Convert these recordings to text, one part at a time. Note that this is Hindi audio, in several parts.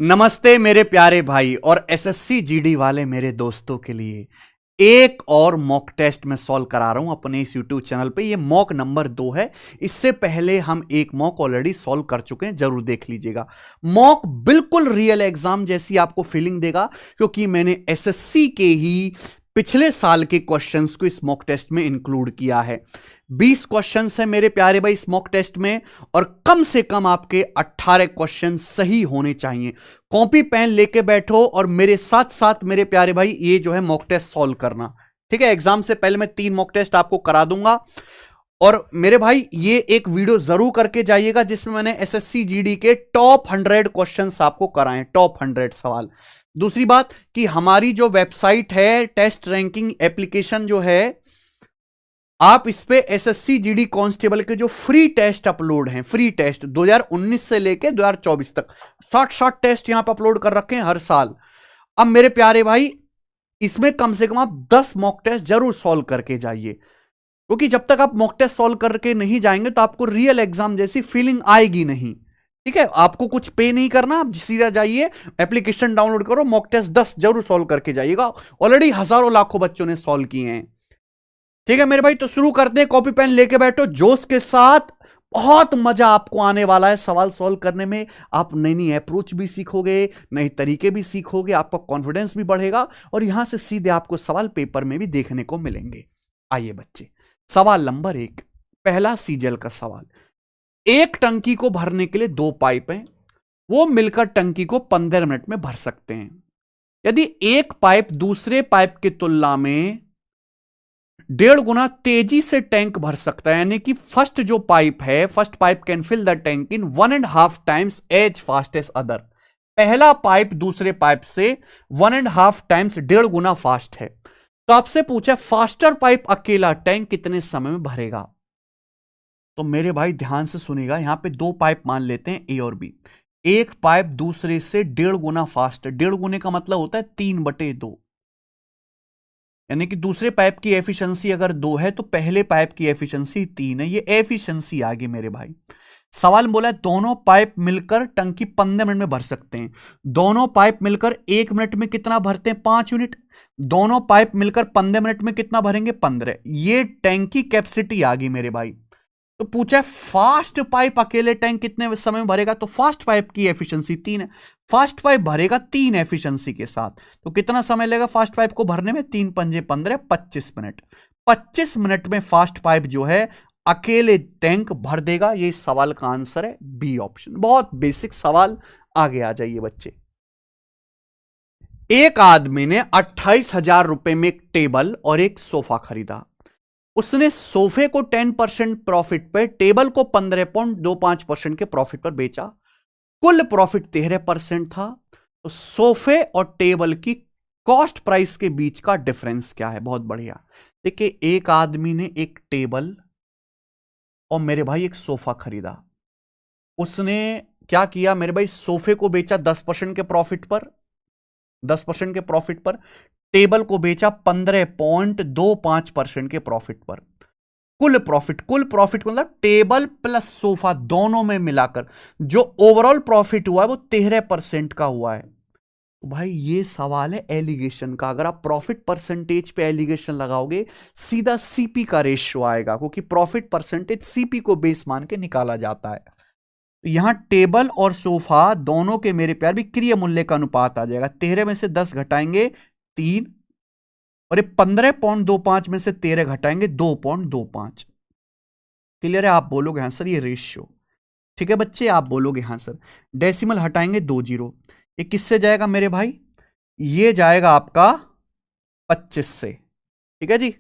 नमस्ते मेरे प्यारे भाई और एसएससी जीडी वाले मेरे दोस्तों के लिए एक और मॉक टेस्ट मैं सॉल्व करा रहा हूं अपने इस यूट्यूब चैनल पे। ये मॉक नंबर 2 है। इससे पहले हम एक मॉक ऑलरेडी सॉल्व कर चुके हैं, जरूर देख लीजिएगा। मॉक बिल्कुल रियल एग्जाम जैसी आपको फीलिंग देगा, क्योंकि मैंने एसएससी के ही पिछले साल के क्वेश्चंस को इस मॉक टेस्ट में इंक्लूड किया है। 20 क्वेश्चंस है मेरे प्यारे भाई इस मॉक टेस्ट में, और कम से कम आपके 18 क्वेश्चन सही होने चाहिए। कॉपी पेन लेके बैठो और मेरे साथ साथ मेरे प्यारे भाई ये जो है मॉक टेस्ट सॉल्व करना, ठीक है। एग्जाम से पहले मैं 3 मॉक टेस्ट आपको करा दूंगा, और मेरे भाई ये एक वीडियो जरूर करके जाइएगा जिसमें मैंने एसएससी जीडी के टॉप 100 क्वेश्चंस आपको कराए, टॉप 100 सवाल। दूसरी बात कि हमारी जो वेबसाइट है टेस्ट रैंकिंग एप्लीकेशन जो है, आप इस पे एसएससी जीडी कांस्टेबल के जो फ्री टेस्ट अपलोड हैं, फ्री टेस्ट 2019 से लेके 2024 तक 60 टेस्ट यहां पर अपलोड कर रखे हैं हर साल। अब मेरे प्यारे भाई इसमें कम से कम आप 10 मॉक टेस्ट जरूर सॉल्व करके जाइए, क्योंकि जब तक आप मॉक टेस्ट सॉल्व करके नहीं जाएंगे तो आपको रियल एग्जाम जैसी फीलिंग आएगी नहीं, ठीक है। आपको कुछ पे नहीं करना, आप सीधा जाइए, एप्लीकेशन डाउनलोड करो, मॉक टेस्ट 10 जरूर सॉल्व करके जाइएगा। ऑलरेडी हजारों लाखों बच्चों ने सॉल्व किए हैं, ठीक है मेरे भाई। तो शुरू करते हैं, कॉपी पेन लेके बैठो जोश के साथ। बहुत मजा आपको आने वाला है सवाल सॉल्व करने में। आप नई नई अप्रोच भी सीखोगे, नए तरीके भी सीखोगे, आपका कॉन्फिडेंस भी बढ़ेगा, और यहां से सीधे आपको सवाल पेपर में भी देखने को मिलेंगे। आइए बच्चे, सवाल नंबर 1, पहला सीजल का सवाल। एक टंकी को भरने के लिए 2 पाइप हैं, वो मिलकर टंकी को 15 मिनट में भर सकते हैं। यदि एक पाइप दूसरे पाइप की तुलना में 1.5 गुना तेजी से टैंक भर सकता है, यानी कि फर्स्ट जो पाइप है, first pipe can fill the tank in 1.5 times as fast as other. पहला पाइप दूसरे पाइप से 1.5 टाइम्स 1.5 गुना फास्ट है। तो आपसे पूछा फास्टर पाइप अकेला टैंक कितने समय में भरेगा। तो मेरे भाई ध्यान से सुनिएगा, यहां पे 2 पाइप मान लेते हैं, ए और बी। एक पाइप दूसरे से 1.5 गुना फास्ट है। 1.5 गुने का मतलब होता है 3/2, यानी कि दूसरे पाइप की एफिशिएंसी अगर 2 है तो पहले पाइप की एफिशिएंसी 3 है। ये एफिशिएंसी आ गई मेरे भाई। सवाल बोला है दोनों पाइप मिलकर टंकी 15 मिनट में भर सकते हैं। दोनों पाइप मिलकर 1 मिनट में कितना भरते हैं? 5 यूनिट। दोनों पाइप मिलकर 15 मिनट में कितना भरेंगे? 15। ये टैंक की कैपेसिटी आ गई मेरे भाई। तो पूछा है फास्ट पाइप अकेले टैंक कितने समय में भरेगा, तो फास्ट पाइप की एफिशिएंसी 3 है। फास्ट पाइप भरेगा 3 एफिशिएंसी के साथ, तो कितना समय लगेगा फास्ट पाइप को भरने में? 3 पंजे 15, 25 मिनट। 25 मिनट में फास्ट पाइप जो है अकेले टैंक भर देगा। ये सवाल का आंसर है बी ऑप्शन। बहुत बेसिक सवाल, आगे आ जाइए बच्चे। एक आदमी ने 28,000 रुपए में एक टेबल और एक सोफा खरीदा। उसने सोफे को 10% प्रॉफिट पर, टेबल को 15.25% के प्रॉफिट पर बेचा। कुल प्रॉफिट 13% था। तो सोफे और टेबल की कॉस्ट प्राइस के बीच का डिफरेंस क्या है? बहुत बढ़िया। देखिए, एक आदमी ने एक टेबल और मेरे भाई एक सोफा खरीदा। उसने क्या किया मेरे भाई? सोफे को बेचा 10% के प्रॉफिट पर, 10% के प्रॉफिट पर। टेबल को बेचा 15.25% के प्रॉफिट पर। कुल प्रॉफिट मतलब टेबल प्लस सोफा दोनों में मिलाकर जो ओवरऑल प्रॉफिट हुआ है वो 13% का हुआ है। तो भाई ये सवाल है एलिगेशन का। अगर आप प्रॉफिट परसेंटेज पे एलिगेशन लगाओगे, सीधा सीपी का रेशियो आएगा, क्योंकि प्रॉफिट परसेंटेज सीपी को बेस मान के निकाला जाता है। तो यहां टेबल और सोफा दोनों के मेरे प्यार भी क्रिय मूल्य का अनुपात आ जाएगा। 13 में से 10 घटाएंगे 3, और ये 15.25 में से 13 घटाएंगे 2.25। क्लियर है? आप बोलोगे हाँ सर ये रेशियो, ठीक है बच्चे, आप बोलोगे हाँ सर। डेसिमल हटाएंगे 2 जीरो। ये किससे जाएगा मेरे भाई? ये जाएगा आपका 25 से, ठीक है जी।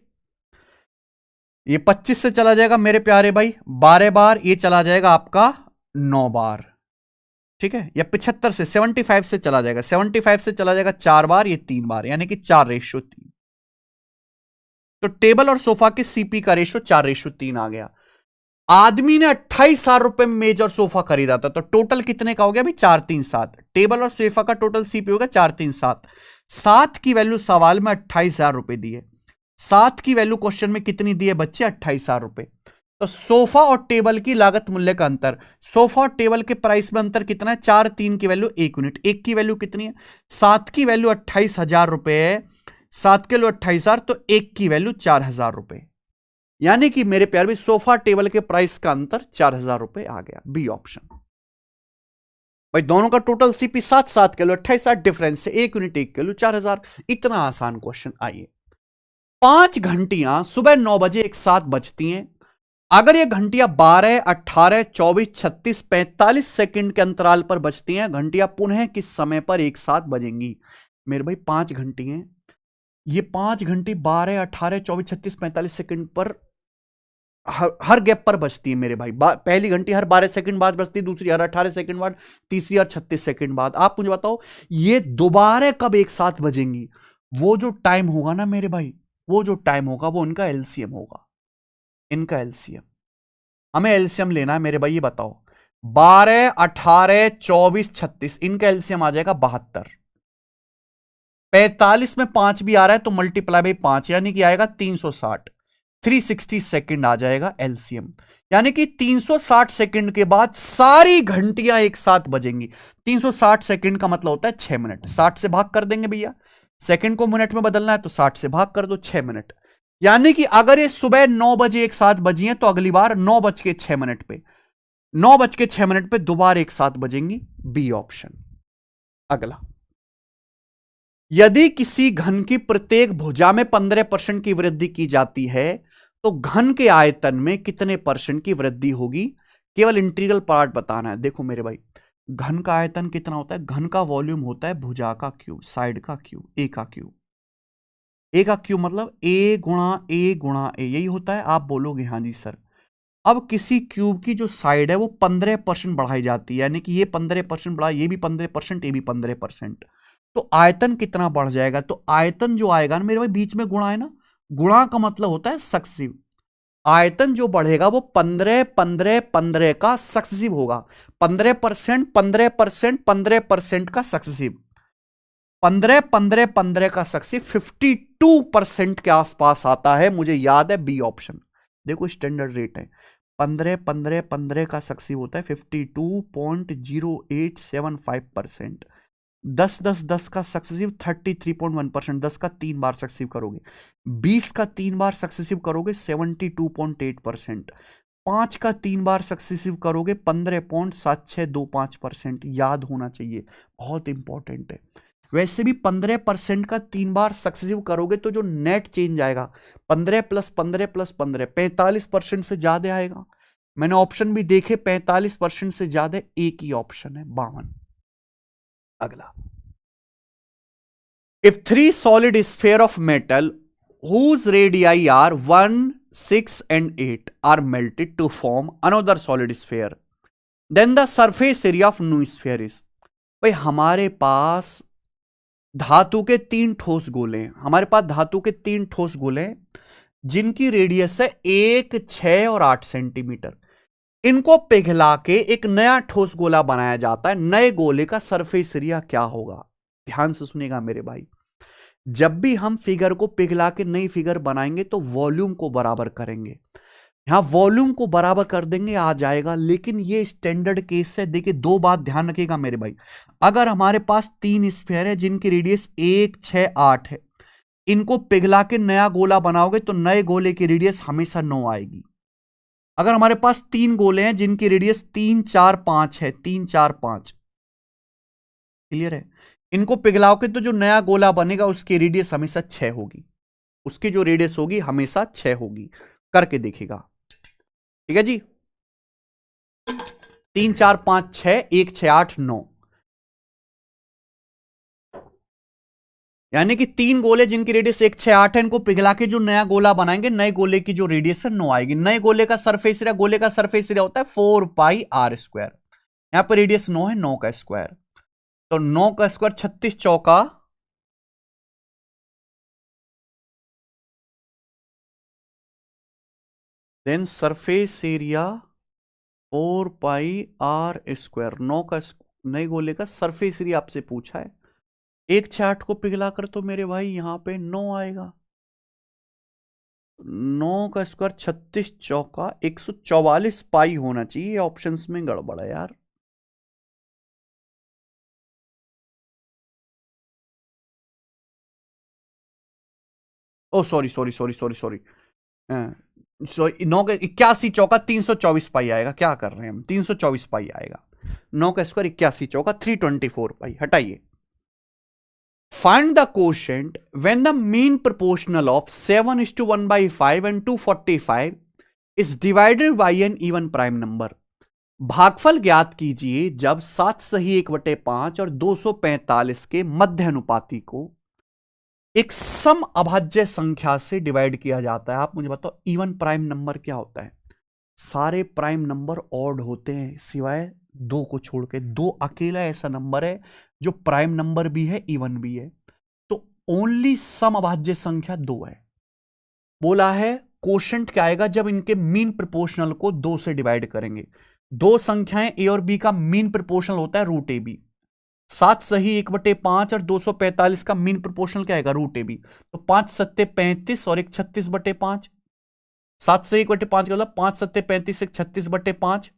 ये 25 से चला जाएगा मेरे प्यारे भाई 12 बार, ये चला जाएगा आपका 9 बार, ठीक है। या 75 से 75 से चला जाएगा, 75 से चला जाएगा 4 बार, ये 3 बार, यानी कि 4:3। तो टेबल और सोफा के सीपी का रेशियो 4:3 आ गया। आदमी ने 28,000 रुपए में मेज और सोफा खरीदा था, तो टोटल कितने का हो गया भाई? 437। टेबल और सोफा का टोटल सीपी होगा 437। 7 की वैल्यू सवाल में 28,000 रुपए दी है। 7 की वैल्यू क्वेश्चन में कितनी दी है बच्चे? 28,000 रुपए। तो सोफा और टेबल की लागत मूल्य का अंतर, सोफा और टेबल के प्राइस में अंतर कितना है? 4, 3 की वैल्यू 1 यूनिट, 1 की वैल्यू कितनी है? 7 की वैल्यू 28,000 रुपए है, 7 के लिए 28,000, तो 1 की वैल्यू 4,000 रुपए। यानी कि मेरे प्यार भी सोफा टेबल के प्राइस का अंतर 4,000 रुपए आ गया, बी ऑप्शन। भाई दोनों का टोटल सीपी 7, 7 किलो 28, डिफरेंस से 1 यूनिट 1 किलो 4,000। इतना आसान क्वेश्चन। आइए, 5 घंटियां सुबह 9 बजे एक साथ बजती हैं। अगर ये घंटियां 12, 18, 24, 36, 45 सेकंड के अंतराल पर बजती हैं, घंटियां पुनः किस समय पर एक साथ बजेंगी? मेरे भाई 5 घंटी हैं, ये 5 घंटी 12, 18, 24, 36, 45 सेकंड पर हर गैप पर बजती है मेरे भाई। पहली घंटी हर 12 सेकंड बाद बजती है, दूसरी हर 18 सेकंड बाद, तीसरी हर 36 सेकंड बाद। आप मुझे बताओ ये दोबारा कब एक साथ बजेंगी? वो जो टाइम होगा ना मेरे भाई, वो जो टाइम होगा वो इनका एलसीएम होगा, इनका एलसीएम। हमें एलसीएम लेना है मेरे भाई। ये बताओ 12, 18, 24, 36, इनका एलसीएम आ जाएगा 72। 45 में 5 भी आ रहा है तो मल्टीप्लाई बाई 5, यानी कि आएगा 360। 360 सेकंड आ जाएगा एलसीएम। यानी कि 360 सेकंड के बाद सारी घंटियां एक साथ बजेंगी। 360 सेकंड का मतलब होता है 6 मिनट। 60 से भाग कर देंगे भैया, सेकंड को मिनट में बदलना है तो 60 से भाग कर दो, 6 मिनट। यानी कि अगर ये सुबह 9 बजे एक साथ बजी है तो अगली बार 9:06 पे, 9:06 पे दोबारा एक साथ बजेंगी, बी ऑप्शन। अगला, यदि किसी घन की प्रत्येक भुजा में 15% की वृद्धि की जाती है तो घन के आयतन में कितने परसेंट की वृद्धि होगी? केवल इंटीग्रल पार्ट बताना है। देखो मेरे भाई, घन का आयतन कितना होता है? घन का वॉल्यूम होता है भुजा का क्यूब, साइड का क्यूब, ए का क्यूब। ए का क्यूब मतलब ए गुणा ए गुणा ए, यही होता है। आप बोलोगे हाँ जी सर। अब किसी क्यूब की जो साइड है वो 15% बढ़ाई जाती है, यानी कि ये 15% बढ़ा, ये भी 15%, ये भी 15%, तो आयतन कितना बढ़ जाएगा? तो आयतन जो आएगा ना मेरे भाई, बीच में गुणा है ना, गुणा का मतलब होता है सक्सेसिव। आयतन जो बढ़ेगा वो 15, 15, 15 का सक्सेसिव होगा। 15%, 15%, 15% का सक्सेसिव, 15, 15, 15 का सक्सेसिव 52% के आसपास आता है, मुझे याद है, बी ऑप्शन। देखो स्टैंडर्ड रेट है, 15, 15, 15 का सक्सेसिव होता है 52.0875%। 10, 10, 10 का सक्सेसिव 33.1%। 10 का 3 बार सक्सेसिव करोगे, 20 का 3 बार सक्सेसिव करोगे 72.8%। 5 का 3 बार सक्सेसिव करोगे 15.7625%। याद होना चाहिए, बहुत इंपॉर्टेंट है। वैसे भी 15% का 3 बार सक्सेसिव करोगे तो जो नेट चेंज आएगा 15 + 15 + 15 45% से ज्यादा आएगा। मैंने ऑप्शन भी देखे, 45% से ज्यादा एक ही ऑप्शन है, 52। अगला, if 3 solid sphere of metal whose radii are 1, 6 and 8 are melted to form another solid sphere, then the surface area of new sphere is। भाई हमारे पास धातु के 3 ठोस गोले हैं, हमारे पास धातु के 3 ठोस गोले हैं जिनकी रेडियस है 1, 6 और 8 सेंटीमीटर। इनको पिघला के एक नया ठोस गोला बनाया जाता है। नए गोले का सरफेस एरिया क्या होगा? ध्यान से सुनिएगा मेरे भाई, जब भी हम फिगर को पिघला के नई फिगर बनाएंगे तो वॉल्यूम को बराबर करेंगे। यहां वॉल्यूम को बराबर कर देंगे, आ जाएगा। लेकिन ये स्टैंडर्ड केस है। देखिए, 2 बात ध्यान रखिएगा मेरे भाई। अगर हमारे पास 3 स्फीयर है जिनकी रेडियस 1, 6, 8 है, इनको पिघला के नया गोला बनाओगे तो नए गोले की रेडियस हमेशा 9 आएगी। अगर हमारे पास 3 गोले हैं जिनकी रेडियस 3, 4, 5 है, 3, 4, 5, क्लियर है, इनको पिघलाओगे तो जो नया गोला बनेगा उसकी रेडियस हमेशा 6 होगी, उसकी जो रेडियस होगी हमेशा 6 होगी। करके देखिएगा, ठीक है जी। 3, 4, 5, 6, 1, 6, 8, 9, यानी कि 3 गोले जिनकी रेडियस 1, 6, 8 है, इनको पिघला के जो नया गोला बनाएंगे, नए गोले की जो रेडियस है 9 आएगी। नए गोले का सरफेस एरिया, गोले का सरफेस एरिया होता है 4πr²। यहां पर रेडियस 9 है, 9 का स्क्वायर, तो 9 का स्क्वायर 36 चौका, देन सरफेस एरिया 4πr²। 9 का नए गोले का सरफेस एरिया आपसे पूछा है। 1, 6, 8 को पिघला कर तो मेरे भाई यहां पे 9 आएगा। 9 का स्क्वायर 36 चौका 144 पाई होना चाहिए। ऑप्शंस में गड़बड़ है यार। Oh sorry sorry sorry sorry sorry sorry, 9 का 81 चौका 324 पाई आएगा। क्या कर रहे हैं हम, 324 पाई आएगा। 9 का स्क्वायर 81 चौका 324 पाई। हटाइए। Find the quotient when the mean proportional of 7:1/5 and 245 is divided by an even prime number। भागफल ज्ञात कीजिए जब 7 सही 1/5 और 245 के मध्य अनुपाती को एक सम अभाज्य संख्या से डिवाइड किया जाता है। आप मुझे बताओ इवन प्राइम नंबर क्या होता है? सारे प्राइम नंबर ऑड होते हैं सिवाय दो को छोड़ के। दो अकेला ऐसा नंबर है जो प्राइम नंबर भी है इवन भी है। तो ओनली सम अभाज्य संख्या 2 है। बोला है कोशेंट क्या आएगा जब इनके मीन प्रोपोर्शनल को 2 से डिवाइड करेंगे। दो संख्याएं ए और बी का मीन प्रोपोर्शनल होता है रूट ए बी। 7 सही 1/5 और 245 का मीन प्रोपोर्शनल क्या आएगा? Root A B. तो 5 सत्ते 35 और 1 36/5। 7 से 1/5 का मतलब 5 सत्ते 35 1 36/5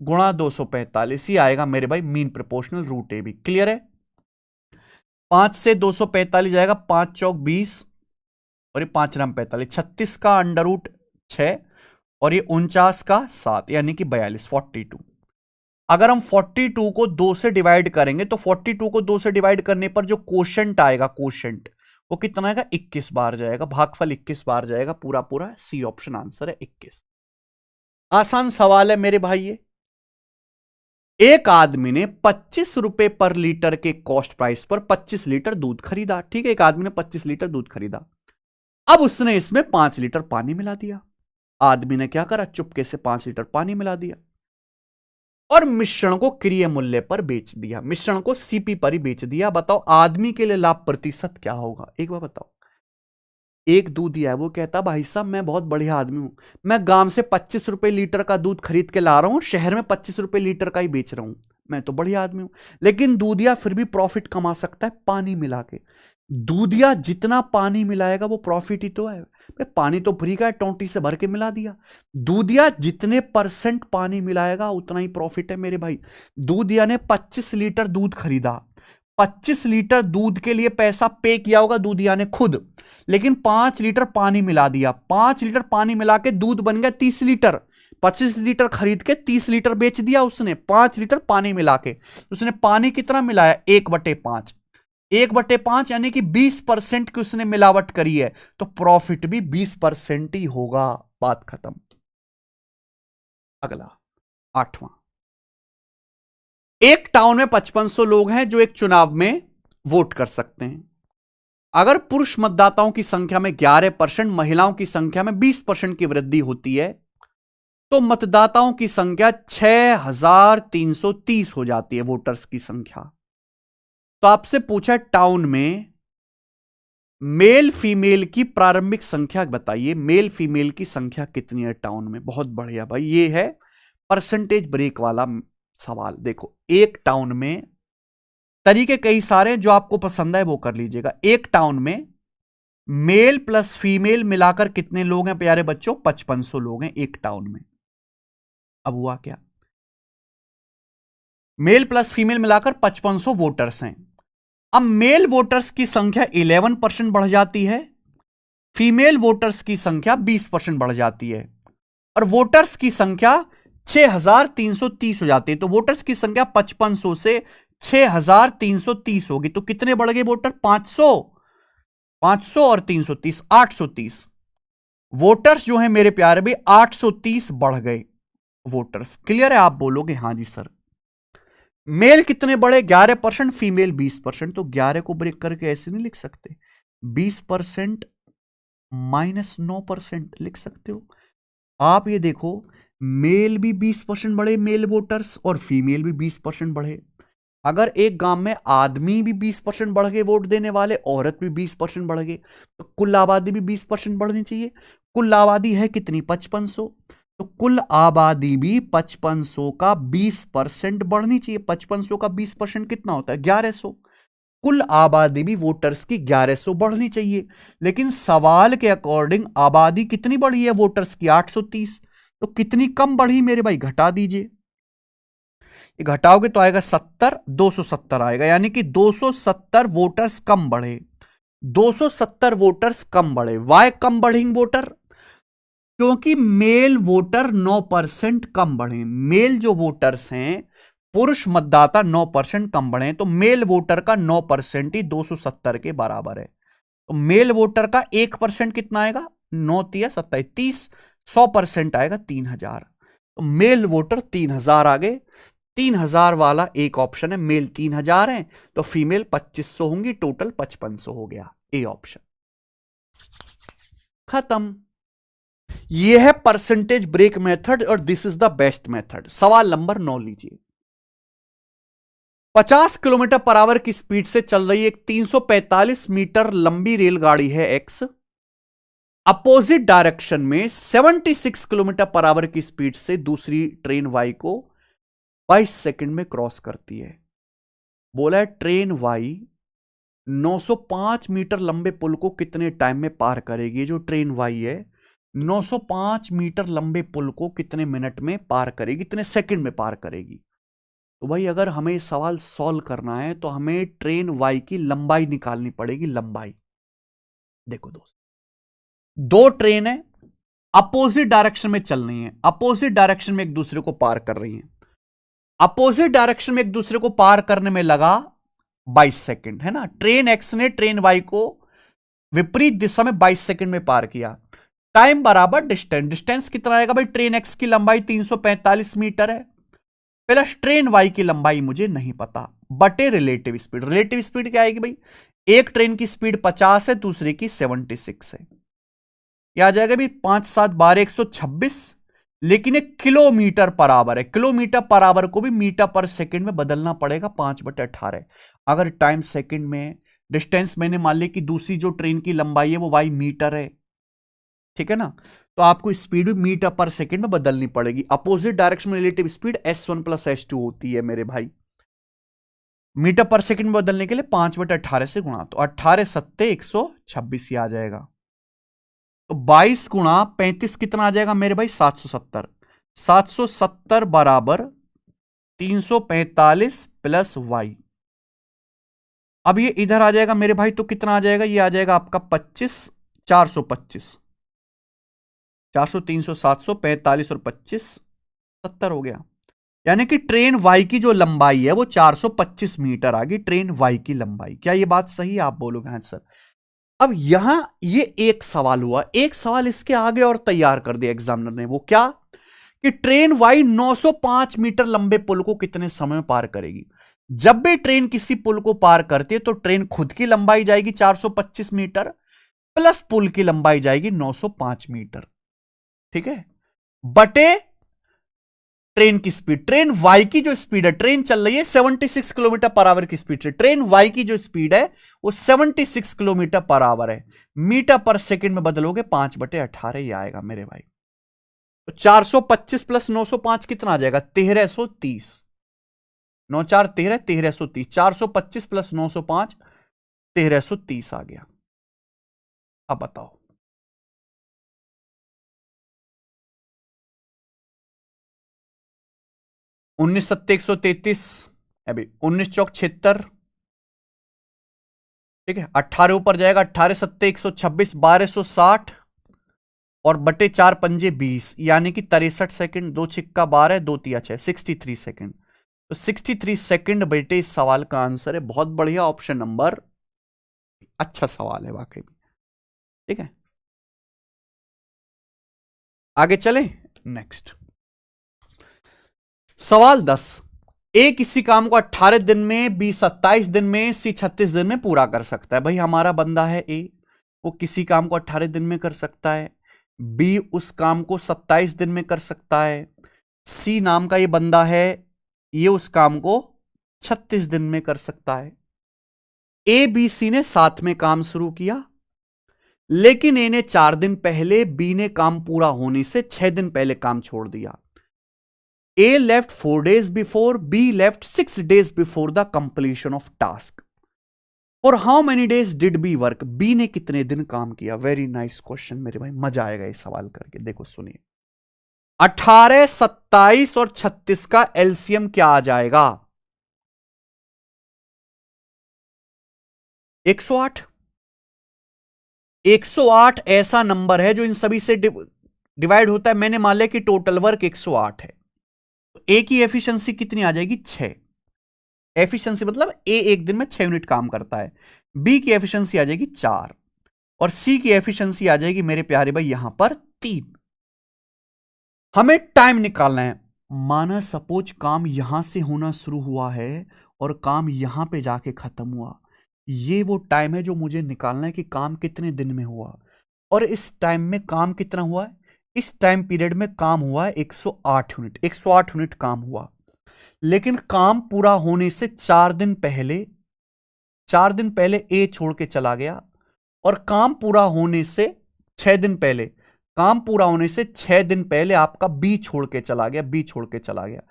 गुणा 245। ही आएगा मेरे भाई mean proportional root A B. Clear है? 5 से 245 जाएगा, 5 चौक 20 और ये 5 राम 45। 36 का अंडर रूट 6 और ये 49 का 7 यानी कि 42 42। अगर हम 42 को 2 से डिवाइड करेंगे तो 42 को 2 से डिवाइड करने पर जो कोशेंट आएगा, कोशेंट वो कितना आएगा? 21 बार जाएगा। भागफल 21 बार जाएगा। पूरा पूरा सी ऑप्शन आंसर है 21। आसान सवाल है मेरे भाई। ये एक आदमी ने 25 रुपए पर लीटर के कॉस्ट प्राइस पर 25 लीटर दूध खरीदा। ठीक है, एक आदमी ने 25 लीटर दूध खरीदा। अब उसने इसमें 5 लीटर पानी मिला दिया। आदमी ने क्या करा? चुपके से 5 लीटर पानी मिला दिया और मिश्रण को क्रय मूल्य पर बेच दिया। मिश्रण को सीपी पर ही बेच दिया। बताओ आदमी के लिए लाभ प्रतिशत क्या होगा? एक बार बताओ। एक दूधिया है, वो कहता भाई साहब मैं बहुत बढ़िया आदमी हूं, मैं गांव से 25 रुपए लीटर का दूध खरीद के ला रहा हूं, शहर में 25 रुपए लीटर का ही बेच रहा हूं, मैं तो बढ़िया आदमी हूं। लेकिन दूधिया फिर भी प्रॉफिट कमा सकता है पानी मिला के। दूधिया जितना पानी मिलाएगा वो प्रॉफिट ही तो है। पानी तो फ्री का है, टोंटी से भर के मिला दिया। दूधिया जितने % पानी मिलाएगा उतना ही प्रॉफिट है मेरे भाई। दूधिया ने 25 लीटर दूध खरीदा। 25 लीटर दूध के लिए पैसा पे किया होगा दूधिया ने खुद, लेकिन 5 लीटर पानी मिला दिया। 5 लीटर पानी मिला के दूध बन गया 30 लीटर। 25 लीटर खरीद के 30 लीटर बेच दिया उसने 5 लीटर पानी मिला के। उसने पानी कितना मिलाया? 1/5। 1/5 यानी कि 20% की उसने मिलावट करी है, तो प्रॉफिट भी 20% ही होगा। बात खत्म। अगला 8वां। एक टाउन में 5500 लोग हैं जो एक चुनाव में वोट कर सकते हैं। अगर पुरुष मतदाताओं की संख्या में 11%, महिलाओं की संख्या में 20% की वृद्धि होती है तो मतदाताओं की संख्या 6330 हो जाती है, वोटर्स की संख्या। तो आपसे पूछा टाउन में मेल फीमेल की प्रारंभिक संख्या बताइए। मेल फीमेल की संख्या कितनी है टाउन में? बहुत बढ़िया भाई, ये है परसेंटेज ब्रेक वाला सवाल। देखो एक टाउन में तरीके कई सारे जो आपको पसंद है वो कर लीजिएगा। एक टाउन में मेल प्लस फीमेल मिलाकर कितने लोग हैं प्यारे बच्चों? 5500 लोग हैं एक टाउन में। अब हुआ क्या? मेल प्लस फीमेल मिलाकर 5500 वोटर्स हैं। अब मेल वोटर्स की संख्या 11% बढ़ जाती है, फीमेल वोटर्स की संख्या 20% बढ़ जाती है और वोटर्स की संख्या 6330 हो जाती है। तो वोटर्स की संख्या 5500 से 6330 होगी। तो कितने बढ़ गए वोटर? 500 और 330 830 वोटर्स जो है मेरे प्यारे भी 830 बढ़ गए वोटर्स। क्लियर है? आप बोलोगे हां जी सर। मेल कितने बढ़े? 11%, फीमेल 20%। तो 11 को ब्रेक करके ऐसे नहीं लिख सकते, 20% माइनस 9% लिख सकते हो आप। ये देखो मेल भी 20% बढ़े मेल वोटर्स और फीमेल भी 20% बढ़े। अगर एक गांव में आदमी भी 20% बढ़ गए वोट देने वाले, औरत भी 20% बढ़ गए, तो कुल आबादी भी 20% बढ़नी चाहिए। कुल आबादी है कितनी? 5500। तो कुल आबादी भी 5500 का 20% बढ़नी चाहिए। 5500 का 20% कितना होता है? 1100। कुल आबादी भी वोटर्स की 1100 बढ़नी चाहिए, लेकिन सवाल के अकॉर्डिंग आबादी कितनी बढ़ी है वोटर्स की? 830। तो कितनी कम बढ़ी मेरे भाई? घटा दीजिए, ये घटाओगे तो आएगा 70, 270 आएगा, यानी कि 270 वोटर्स कम बढ़े। 270 वोटर्स कम बढ़े। वाई कम बढ़ेंगे वोटर? क्योंकि मेल वोटर 9% कम बढ़े। मेल जो वोटर्स हैं, पुरुष मतदाता 9% कम बढ़े, तो मेल वोटर का 9% ही 270 के बराबर है। तो मेल वोटर का 1% कितना आएगा? 9 तिया 27, 30, 100% आएगा 3000। तो मेल वोटर 3000 आ गए। 3000 वाला एक ऑप्शन है। मेल 3000 है तो फीमेल 2500 होंगी, टोटल 5500 हो गया। ए ऑप्शन खत्म। यह है परसेंटेज ब्रेक मेथड और this is the best method. सवाल नंबर 9 लीजिए। 50 किलोमीटर पर आवर की स्पीड से चल रही एक 345 मीटर लंबी रेलगाड़ी है एक्स, अपोजिट डायरेक्शन में 76 किलोमीटर पर आवर की स्पीड से दूसरी ट्रेन वाई को 22 सेकंड में क्रॉस करती है। बोला है ट्रेन वाई 905 मीटर लंबे पुल को कितने टाइम में पार करेगी? जो ट्रेन वाई है 905 मीटर लंबे पुल को कितने मिनट में पार करेगी, कितने सेकंड में पार करेगी? तो भाई अगर हमें सवाल सॉल्व करना है तो हमें ट्रेन वाई की लंबाई निकालनी पड़ेगी। लंबाई देखो दोस्त, दो ट्रेन है, अपोजिट डायरेक्शन में चल रही है, अपोजिट डायरेक्शन में एक दूसरे को पार कर रही है। अपोजिट डायरेक्शन में एक दूसरे को पार करने में लगा 22 सेकंड, है ना। ट्रेन एक्स ने ट्रेन वाई को विपरीत दिशा में 22 सेकंड में पार किया। टाइम बराबर डिस्टेंस। डिस्टेंस कितना आएगा भाई? ट्रेन एक्स की लंबाई 345 मीटर है, प्लस ट्रेन वाई की लंबाई मुझे नहीं पता, बटे रिलेटिव स्पीड। रिलेटिव स्पीड क्या आएगी भाई? एक ट्रेन की स्पीड 50 है, दूसरे की 76 है। यह आ जाएगा भी 5 7 12 126, लेकिन एक किलोमीटर पर आवर है। किलोमीटर पर आवर को भी मीटर पर सेकंड में बदलना पड़ेगा, 5/18। अगर टाइम सेकंड में, डिस्टेंस मैंने मान लिया कि दूसरी जो ट्रेन की लंबाई है वो वाई मीटर है, ठीक है ना, तो आपको स्पीड भी मीटर पर सेकंड में बदलनी पड़ेगी। अपोजिट डायरेक्शन में रिलेटिव स्पीड S1 + S2 होती है मेरे भाई। मीटर पर सेकंड में बदलने के लिए 5/18 से गुणा, तो 18 7 126 आ जाएगा। तो 22 गुणा 35 कितना आ जाएगा मेरे भाई? 770। 770 बराबर 345 प्लस वाई। अब ये इधर आ जाएगा मेरे भाई, तो कितना आ जाएगा? ये आ जाएगा आपका 25, 425, 400 300 700 45 और 25 70 हो गया। यानी कि ट्रेन वाई की जो लंबाई है वो 425 मीटर आ गई, ट्रेन वाई की लंबाई। क्या ये बात सही है? आप बोलोगे हाँ सर। अब यहां ये एक सवाल हुआ, एक सवाल इसके आगे और तैयार कर दिया एग्जामिनर ने। वो क्या? कि ट्रेन वाई 905 मीटर लंबे पुल को कितने समय में पार करेगी? जब भी ट्रेन किसी पुल को पार करती है तो ट्रेन खुद की लंबाई जाएगी 425 मीटर, प्लस पुल की लंबाई जाएगी 905 मीटर, ठीक है, बटे ट्रेन की स्पीड। ट्रेन वाई की जो स्पीड है, ट्रेन चल रही है 76 किलोमीटर पर आवर की स्पीड से, ट्रेन वाई की जो स्पीड है वो 76 किलोमीटर पर आवर है। मीटर पर सेकंड में बदलोगे 5/18 ये आएगा मेरे भाई। तो 425 प्लस 905 कितना आ जाएगा? 1330। 9 4 13, 1330। 425 प्लस 905 1330 आ गया। अब बताओ 19 7 133, अभी 19 चौक 76, ठीक है, 18 ऊपर जाएगा, 18 7 126, 1260 और बटे 4 पंजे 20, यानी कि 63 सेकंड। 2 छिक्का 12, 2 तिया 6, 63 सेकंड। तो 63 सेकंड बेटे इस सवाल का आंसर है। बहुत बढ़िया, ऑप्शन नंबर, अच्छा सवाल है वाकई में, ठीक है। आगे चले नेक्स्ट सवाल 10। ए किसी काम को 18 दिन में, बी 27 दिन में, सी 36 दिन में पूरा कर सकता है। भाई हमारा बंदा है ए, वो किसी काम को 18 दिन में कर सकता है, बी उस काम को 27 दिन में कर सकता है, सी नाम का ये बंदा है, ये उस काम को 36 दिन में कर सकता है। ए बी सी ने साथ में काम शुरू किया, लेकिन ए ने 4 दिन पहले, बी ने काम पूरा होने से 6 दिन पहले काम छोड़ दिया। A left 4 days before, B left 6 days before the completion of task. और how many days did B work, B ने कितने दिन काम किया। वेरी नाइस क्वेश्चन मेरे भाई, मजा आएगा ये सवाल करके। देखो सुनिए, 18, 27 और 36 का एलसीएम क्या आ जाएगा? 108। 108 ऐसा नंबर है जो इन सभी से डिवाइड होता है। मैंने मान लिया कि टोटल वर्क 108 है, तो ए की एफिशिएंसी कितनी आ जाएगी? 6। एफिशिएंसी मतलब ए एक दिन में 6 यूनिट काम करता है। बी की एफिशिएंसी आ जाएगी 4 और सी की एफिशिएंसी आ जाएगी मेरे प्यारे भाई यहां पर 3। हमें टाइम निकालना है। माना सपोज काम यहां से होना शुरू हुआ है और काम यहां पे जाके खत्म हुआ। ये वो टाइम है जो मुझे निकालना है कि काम कितने दिन में हुआ और इस टाइम में काम कितना हुआ है। इस टाइम पीरियड में काम हुआ है 108 यूनिट। 108 यूनिट काम हुआ, लेकिन काम पूरा होने से 4 दिन पहले, 4 दिन पहले ए छोड़ के चला गया और काम पूरा होने से 6 दिन पहले, काम पूरा होने से 6 दिन पहले आपका बी छोड़ के चला गया। बी छोड़ के चला गया।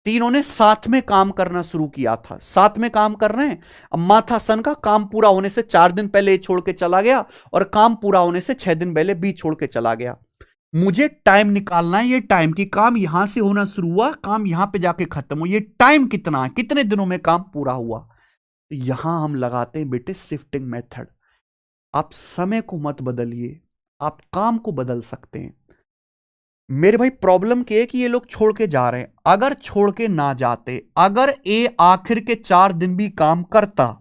तीनों ने साथ में काम करना शुरू किया था, साथ में काम कर रहे हैं। अब माथा सन का काम पूरा होने से 4 दिन पहले ए छोड़ के चला गया और काम पूरा होने से 6 दिन पहले बी छोड़ के चला गया। मुझे टाइम निकालना है, ये टाइम की काम यहां से होना शुरू हुआ, काम यहां पे जाके खत्म हुआ, ये टाइम कितना है, कितने दिनों में काम पूरा हुआ। तो यहां हम लगाते हैं बेटे शिफ्टिंग मेथड। आप समय को मत बदलिए, आप काम को बदल सकते हैं। मेरे भाई प्रॉब्लम क्या है कि ये लोग छोड़ के जा रहे हैं। अगर छोड़ के ना जाते, अगर ए आखिर के 4 दिन भी काम करता,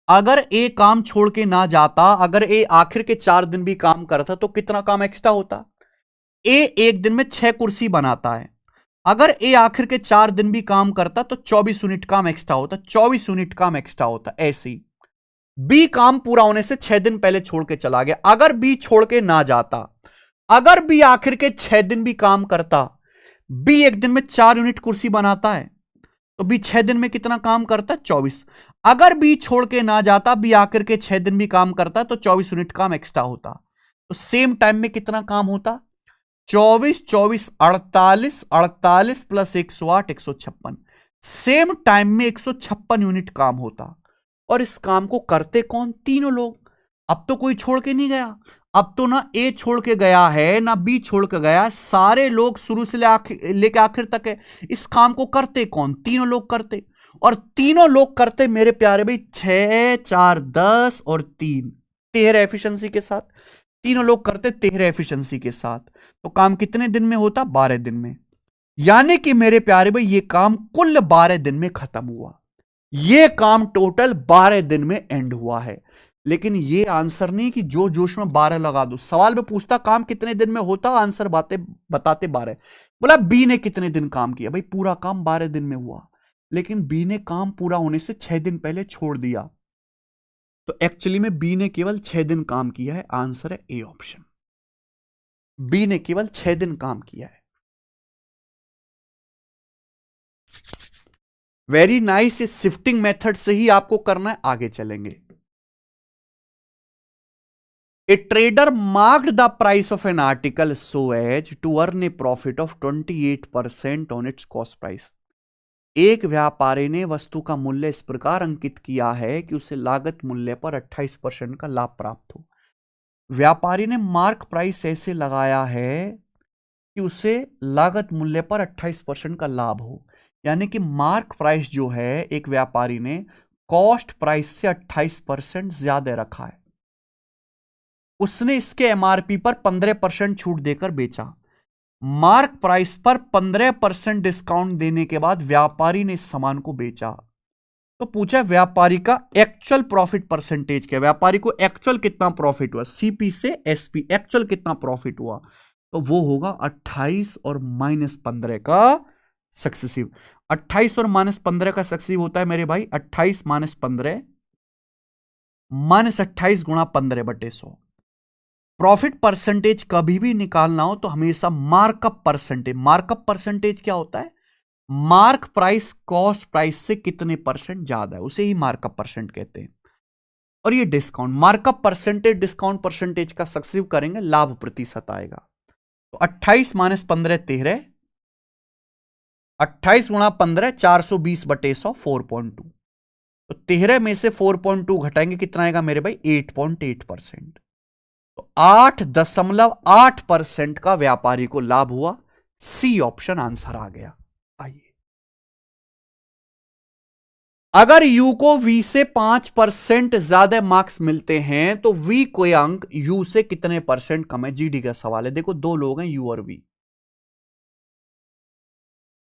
अगर ए काम छोड़ के ना जाता, अगर ए आखिर के 4 दिन भी काम करता तो कितना काम एक्स्ट्रा होता? ए एक दिन में 6 कुर्सी बनाता है। अगर ए आखिर के 4 दिन भी काम करता तो 24 यूनिट काम एक्स्ट्रा होता। 24 यूनिट काम एक्स्ट्रा होता। ऐसे ही बी काम पूरा होने से 6 दिन पहले छोड़ के चला गया। अगर बी छोड़ के ना जाता, अगर बी आखिर के 6 दिन भी काम करता, बी एक दिन में 4 यूनिट कुर्सी बनाता है, तो बी 6 दिन में कितना काम करता है? 24। अगर बी छोड़ के ना जाता, बी आखिर के 6 दिन भी काम करता तो 24 यूनिट काम एक्स्ट्रा होता। तो सेम टाइम में कितना काम होता? 24, 24, 48, 48 प्लस 108, 156। सेम टाइम में 156 यूनिट काम होता। और इस काम को करते कौन? तीनों लोग। अब तो कोई छोड़ के नहीं गया। अब तो ना ए छोड़ के गया है ना बी छोड़ के गया, सारे लोग शुरू से लेके आखिर तक है। इस काम को करते कौन? तीनों लोग करते। और तीनों लोग करते मेरे प्यारे भाई 6, 4, 10 और 3, 13 एफिशिएंसी के साथ। तीनों लोग करते 13 एफिशिएंसी के साथ। तो काम कितने दिन में होता? 12 दिन में। यानी कि मेरे प्यारे भाई ये काम कुल 12 दिन में खत्म हुआ। ये काम टोटल 12 दिन में एंड हुआ है। लेकिन ये आंसर नहीं कि जो जोश में 12 लगा दो। सवाल में पूछता काम कितने दिन में होता, आंसर बताते 12। बोला बी ने कितने दिन काम किया? भाई पूरा काम 12 दिन में हुआ, लेकिन बी ने काम पूरा होने से 6 दिन पहले छोड़ दिया। तो एक्चुअली में बी ने केवल 6 दिन काम किया है। आंसर है ए ऑप्शन। बी ने केवल 6 दिन काम किया है। Very nice. इस शिफ्टिंग मेथड से ही आपको करना है। आगे चलेंगे। A trader marked the price of an article so as to earn a profit of 28% on its cost price. एक व्यापारी ने वस्तु का मूल्य इस प्रकार अंकित किया है कि उसे लागत मूल्य पर 28% का लाभ प्राप्त हो। व्यापारी ने मार्क प्राइस ऐसे लगाया है कि उसे लागत मूल्य पर 28% का लाभ हो। यानी कि मार्क प्राइस जो है एक व्यापारी ने कॉस्ट प्राइस से 28% ज्यादा रखा है। उसने इसके एमआरपी पर 15% छूट देकर बेचा। मार्क प्राइस पर 15% डिस्काउंट देने के बाद व्यापारी ने इस सामान को बेचा। तो पूछा व्यापारी का एक्चुअल प्रॉफिट परसेंटेज क्या? व्यापारी को एक्चुअल कितना प्रॉफिट हुआ? सीपी से एसपी एक्चुअल कितना प्रॉफिट हुआ? तो वो होगा 28 और -15 का सक्सेसिव। 28 और -15 का सक्सेसिव होता है मेरे भाई 28 - 15 -28 गुणा 15/100। प्रॉफिट परसेंटेज कभी भी निकालना हो तो हमेशा मार्कअप परसेंटेज। मार्कअप परसेंटेज क्या होता है? मार्क प्राइस कॉस्ट प्राइस से कितने परसेंट ज्यादा है, उसे ही मार्कअप परसेंट कहते हैं। और ये discount, markup percentage discount percentage का सक्सेसिव करेंगे, लाभ प्रतिशत आएगा। तो 28 - 15 13, 28 गुणा 15 420/100 4.2। तो 13 में से 4.2 घटाएंगे, कितना आएगा मेरे भाई? 8.8%। तो 8.8% का व्यापारी को लाभ हुआ। सी ऑप्शन आंसर आ गया। आइए, अगर यू को वी से 5% ज्यादा मार्क्स मिलते हैं तो वी कोई अंक यू से कितने परसेंट कम है? जीडी का सवाल है। देखो, दो लोग हैं, यू और वी।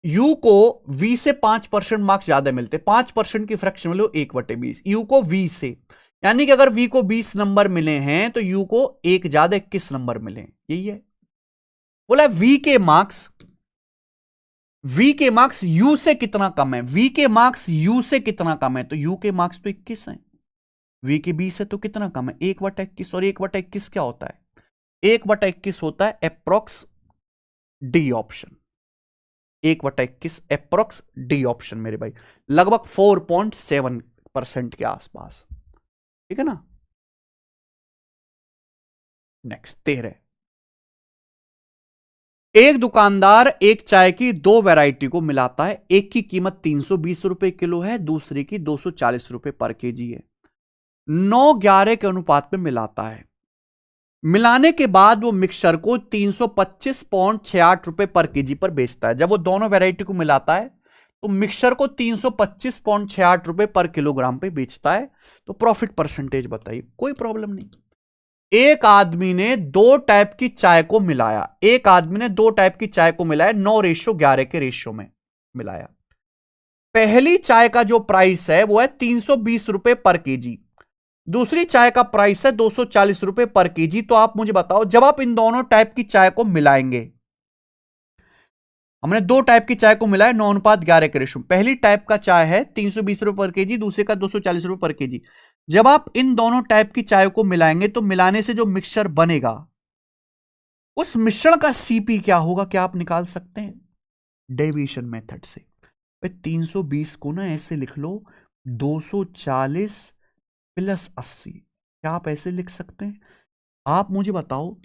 यू को वी से 5% मार्क्स ज्यादा मिलते, 5% की फ्रैक्शन मिलो 1/20, यू को वी से, यानी कि अगर वी को 20 नंबर मिले हैं तो यू को एक ज्यादा 21 नंबर मिले, यही है। बोला वी के मार्क्स यू से कितना कम है? वी के मार्क्स यू से कितना कम है? तो यू के मार्क्स तो 21 हैं, वी के 20 है, तो कितना कम है? 1/21। और 1/21 क्या होता है? 1/21 होता है approx D option. 1/21 approx D option मेरे भाई, लगभग 4.7% के आसपास, ठीक है ना। नेक्स्ट 13, एक दुकानदार एक चाय की दो वैरायटी को मिलाता है। एक की कीमत 320 रुपए किलो है, दूसरी की 240 रुपए पर केजी है। 9-11 के अनुपात में मिलाता है। मिलाने के बाद वो मिक्सचर को 325.68 रुपए पर केजी पर बेचता है। जब वो दोनों वैरायटी को मिलाता है तो मिक्सचर को 325.68 रुपए पर किलोग्राम पे बेचता है। तो प्रॉफिट परसेंटेज बताइए। कोई प्रॉब्लम नहीं। एक आदमी ने दो टाइप की चाय को मिलाया, 9:11 के रेशियो में मिलाया। पहली चाय का जो प्राइस है वो है 320 रुपए पर केजी, दूसरी चाय का प्राइस है 240 रुपए पर केजी। तो आप मुझे बताओ, जब आप इन दोनों टाइप की चाय को मिलाएंगे, हमने दो टाइप की चाय को मिलाया 9:11 के रेशियो में। पहली टाइप का चाय है 320 रुपए पर केजी, दूसरे का 240 रुपए पर केजी। जब आप इन दोनों टाइप की चाय को मिलाएंगे तो मिलाने से जो मिक्सचर बनेगा, उस मिश्रण का सीपी क्या होगा? क्या आप निकाल सकते हैं? डेविएशन मेथड से। 320 को ना ऐसे लिख लो, 240 प्लस 80। क्या आप ऐसे लिख सकते हैं? आप मुझे बताओ,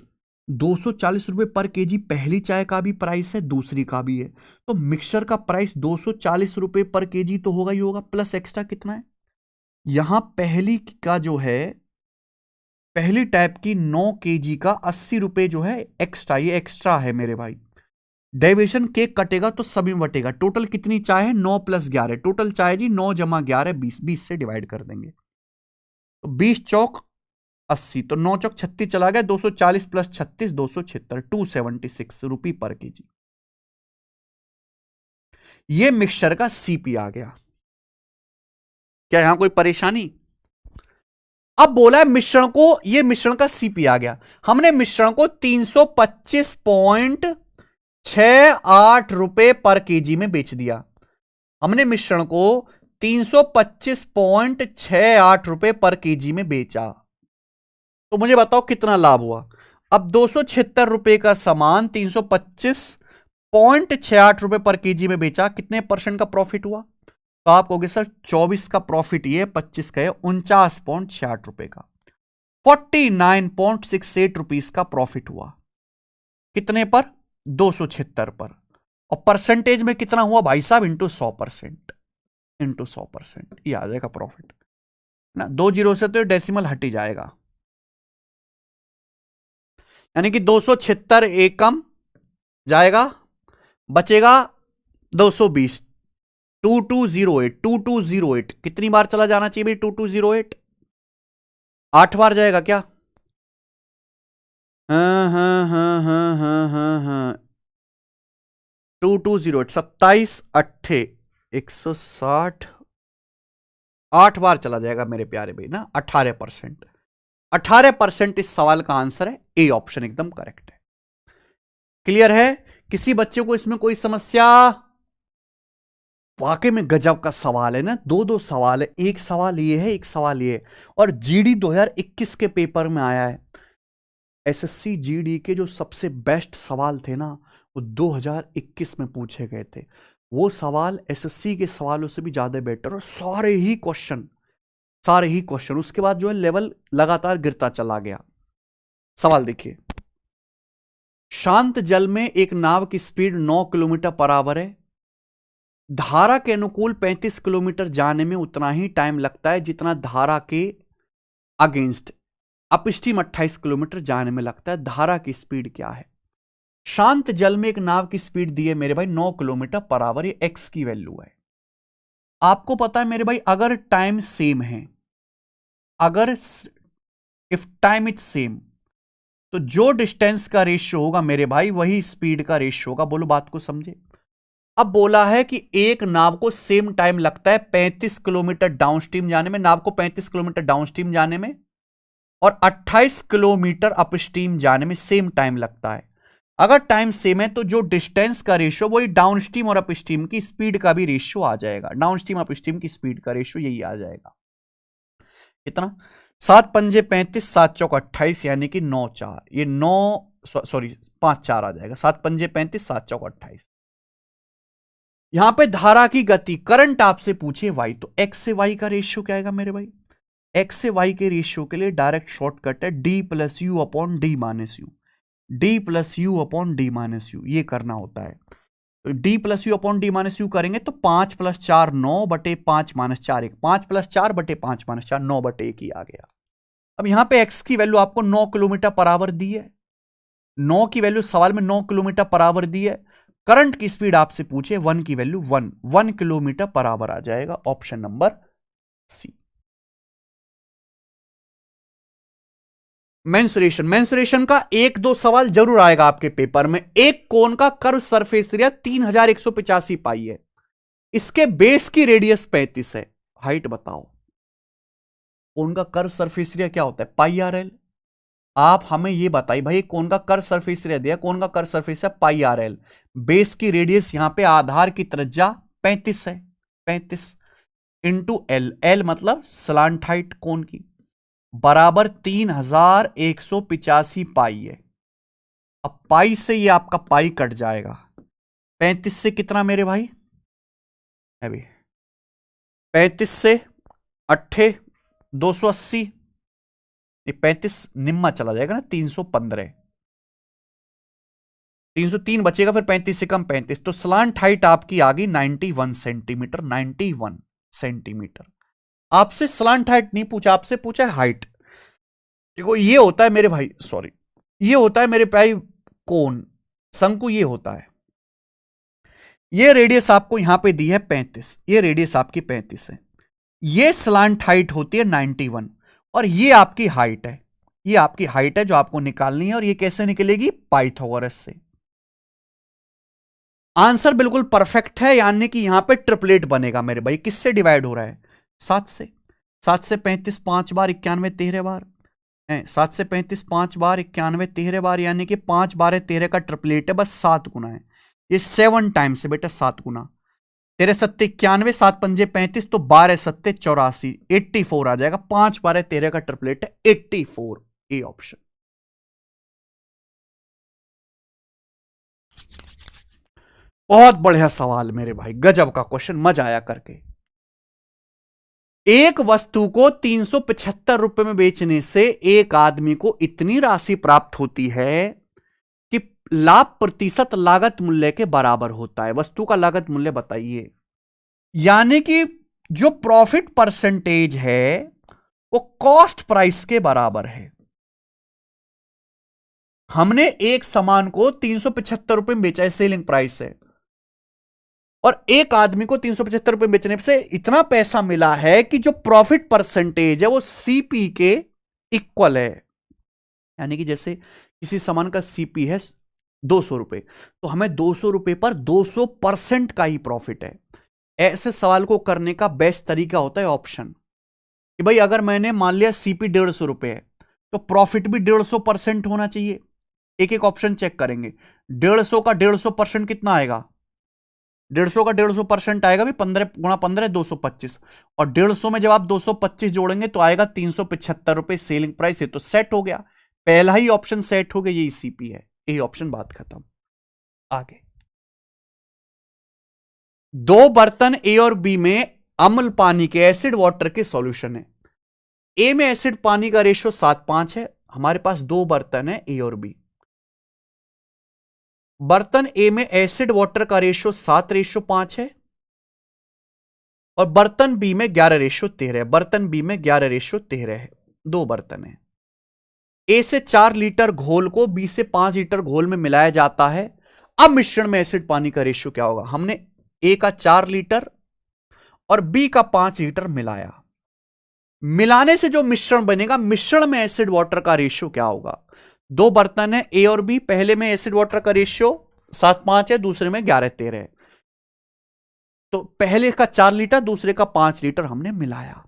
240 रुपए पर केजी पहली चाय का भी प्राइस है, दूसरी का भी है, तो मिक्सचर का प्राइस 240 रुपए पर केजी तो होगा ही होगा, प्लस एक्स्ट्रा कितना है? यहां पहली का जो है, पहली टाइप की 9 केजी का 80 रुपए जो है एक्स्ट्रा, ये एक्स्ट्रा है मेरे भाई। डेविएशन केक कटेगा तो सभी में बटेगा। टोटल कितनी चाय है? 9 + 11। टोटल चाय जी 9 + 11 20, 20 से डिवाइड कर देंगे तो 20 चौक 80, तो 9 चौक 36 चला गया, 240 + 36 276, 276 रुपए पर केजी। ये मिक्सचर का सीपी आ गया। क्या यहां कोई परेशानी? अब बोला है मिश्रण को, ये मिश्रण का सीपी आ गया। हमने मिश्रण को 325.68 रुपए पर केजी में बेच दिया। हमने मिश्रण को 325.68 रुपए पर केजी में बेचा। तो मुझे बताओ कितना लाभ हुआ? अब 276 रुपए का सामान 325.68 रुपए पर केजी में बेचा, कितने परसेंट का प्रॉफिट हुआ? तो आप कहोगे सर 24 का प्रॉफिट ये, 25 का 49.68 रुपए का, 49.68 रुपीस का प्रॉफिट हुआ। कितने पर? 276 पर। और परसेंटेज में कितना हुआ भाई साहब? इंटू 100%, इंटू 100%, ये आ जाएगा प्रॉफिट ना। 2 जीरो से तो डेसिमल हट ही जाएगा, यानी कि 276 एकम जाएगा, बचेगा 220। 2208, 2208 कितनी बार चला जाना चाहिए भाई? 2208 8 बार जाएगा क्या? हाँ हाँ हाँ हाँ हाँ हाँ हाँ, 2208 27 अट्ठे 160, 8 बार चला जाएगा मेरे प्यारे भाई ना। 18%, 18% इस सवाल का आंसर है। ए ऑप्शन एकदम करेक्ट है। क्लियर है? किसी बच्चे को इसमें कोई समस्या? वाकई में गजब का सवाल है ना। दो दो सवाल है, एक सवाल ये है, एक सवाल ये है। और जीडी 2021 के पेपर में आया है। एसएससी जीडी के जो सबसे बेस्ट सवाल थे ना, वो 2021 में पूछे गए थे। वो सवाल एसएससी के सवालों से भी ज्यादा बेटर, और सारे ही क्वेश्चन, उसके बाद जो है लेवल लगातार गिरता चला गया। सवाल देखिए, शांत जल में एक नाव की स्पीड 9 किलोमीटर पर आवर है। धारा के अनुकूल 35 किलोमीटर जाने में उतना ही टाइम लगता है जितना धारा के अगेंस्ट अपस्ट्रीम 28 किलोमीटर जाने में लगता है। धारा की स्पीड क्या है? शांत जल में एक नाव की स्पीड दी है मेरे भाई 9 किलोमीटर पर आवर, ये एक्स की वैल्यू है। आपको पता है मेरे भाई, अगर टाइम सेम है, अगर इफ टाइम इज सेम, तो जो डिस्टेंस का रेशियो होगा मेरे भाई वही स्पीड का रेशियो होगा। बोलो बात को समझे। अब बोला है कि एक नाव को सेम टाइम लगता है 35 किलोमीटर डाउनस्ट्रीम जाने में, नाव को 35 किलोमीटर डाउनस्ट्रीम जाने में और 28 किलोमीटर अपस्ट्रीम जाने में सेम टाइम लगता है। अगर टाइम सेम है तो जो डिस्टेंस का रेशियो वही डाउनस्ट्रीम और अपस्ट्रीम की स्पीड का भी रेशियो आ जाएगा। डाउनस्ट्रीम अपस्ट्रीम की स्पीड का रेशियो यही आ जाएगा। कितना? 7 पंजे 35, 7 चौक 28, यानी कि 9 4, ये 5 4 आ जाएगा। 7 पंजे 35, 7 चौक 28। यहां पे धारा की गति, करंट आपसे पूछे वाई, तो एक्स से वाई का रेशियो क्या आएगा मेरे भाई? एक्स से वाई के रेशियो के लिए डायरेक्ट शॉर्टकट है D plus you upon D minus you, D plus you upon D minus you, ये करना होता है। तो D plus you upon D minus you करेंगे तो 5 + 4 9 बटे 5 - 4 1, 5 + 4 बटे 5 - 4 9 बटे 1 ही आ गया। अब यहां पे एक्स की वैल्यू आपको 9 किलोमीटर पर आवर दी है, 9 की वैल्यू सवाल में 9 किलोमीटर पर आवर दी है। करंट की स्पीड आपसे पूछे 1 की वैल्यू 1 किलोमीटर पर आवर आ जाएगा। Option number C. Mensuration, mensuration का 1-2 सवाल जरूर आएगा आपके पेपर में। एक कोन का कर्व सरफेस एरिया 3185 पाई है, इसके बेस की रेडियस 35 है, हाइट बताओ। कोन का कर्व सरफेस एरिया क्या होता है? पाई आर एल। आप हमें ये बताइए भाई, कोन का कर्व सरफेस एरिया दिया, कोन का कर्व सरफेस है पाई आर एल, बेस की रेडियस यहां पे आधार की त्रिज्या 35 है, 35 इंटू एल, एल मतलब स्लांट हाइट कोन की, बराबर 3185 पाई है। अब पाई से ये आपका पाई कट जाएगा, 35 से कितना मेरे भाई? अभी 35 से 8 280, 35 निम्मा चला जाएगा ना, 315, 303 बचेगा, फिर 35 से कम 35, तो स्लांट हाइट आपकी आ गई 91 सेंटीमीटर, 91 सेंटीमीटर। आपसे स्लांट हाइट नहीं पूछा, आपसे पूछा है हाइट। देखो ये होता है मेरे भाई, सॉरी, ये होता है मेरे भाई कोन, शंकु ये होता है। ये रेडियस आपको यहां पे दी है 35, ये रेडियस आपकी 35 है, ये स्लांट हाइट होती है 91 और ये आपकी हाइट है, ये आपकी हाइट है जो आपको निकालनी है। और ये कैसे निकलेगी? पाइथागोरस से। आंसर बिल्कुल परफेक्ट है, यानी कि यहां पे ट्रिपलेट बनेगा मेरे भाई। किससे डिवाइड हो रहा है? 7 से। 7 से 35 5 बार, 91 13 बार, 7 से 35 5 बार, 91 13 बार, यानी कि 5 12 13 का ट्रिपलेट है, बस 7 गुना है, ये 7 टाइम्स है बेटा, 7 गुना। 13 7 91, 7 पंजे 35, तो 12 7 84, 84 आ जाएगा। 5 12 13 का ट्रिपलेट है 84, ए ऑप्शन। बहुत बढ़िया सवाल मेरे भाई, गजब का क्वेश्चन, मजा आया करके। एक वस्तु को 375 रुपए में बेचने से एक आदमी को इतनी राशि प्राप्त होती है कि लाभ प्रतिशत लागत मूल्य के बराबर होता है। वस्तु का लागत मूल्य बताइए, यानी कि जो प्रॉफिट परसेंटेज है वो कॉस्ट प्राइस के बराबर है। हमने एक सामान को 375 रुपए में बेचा है, सेलिंग प्राइस है, और एक आदमी को 375 रुपए बेचने से इतना पैसा मिला है कि जो प्रॉफिट परसेंटेज है वो सीपी के इक्वल है। यानी कि जैसे किसी सामान का सीपी है 200 रुपए, तो हमें 200 रुपए पर 200% का ही प्रॉफिट है। ऐसे सवाल को करने का बेस्ट तरीका होता है ऑप्शन, कि भाई अगर मैंने मान लिया सीपी 150 रुपए है तो प्रॉफिट भी 150% होना चाहिए। एक एक ऑप्शन चेक करेंगे, 150 का 150% कितना आएगा? 150 का 150% आएगा भी 15 गुणा 15 225, और 150 में जब आप 225 जोड़ेंगे तो आएगा 375 रुपए सेलिंग प्राइस है, तो सेट हो गया, पहला ही ऑप्शन सेट हो गया, यही सीपी है, यही ऑप्शन, बात खत्म। आगे, दो बर्तन ए और बी में अम्ल पानी के, एसिड वाटर के सॉल्यूशन है। ए में एसिड पानी का रेशियो 7:5 है, हमारे पास दो बर्तन है ए और बी। बर्तन ए में एसिड वाटर का रेशियो 7:5 है, और बर्तन बी में 11:13, बर्तन बी में 11:13 है, 2 बर्तन है। ए से 4 लीटर घोल को बी से 5 लीटर घोल में मिलाया जाता है। अब मिश्रण में एसिड पानी का रेशियो क्या होगा? हमने ए का 4 लीटर और बी का 5 लीटर मिलाया, मिलाने से जो मिश्रण बनेगा, मिश्रण में एसिड वाटर का रेशियो क्या होगा? 2 बर्तन है ए और बी, पहले में एसिड वाटर का रेशियो 7:5 है, दूसरे में 11:13 है। तो पहले का 4 लीटर, दूसरे का 5 लीटर हमने मिलाया।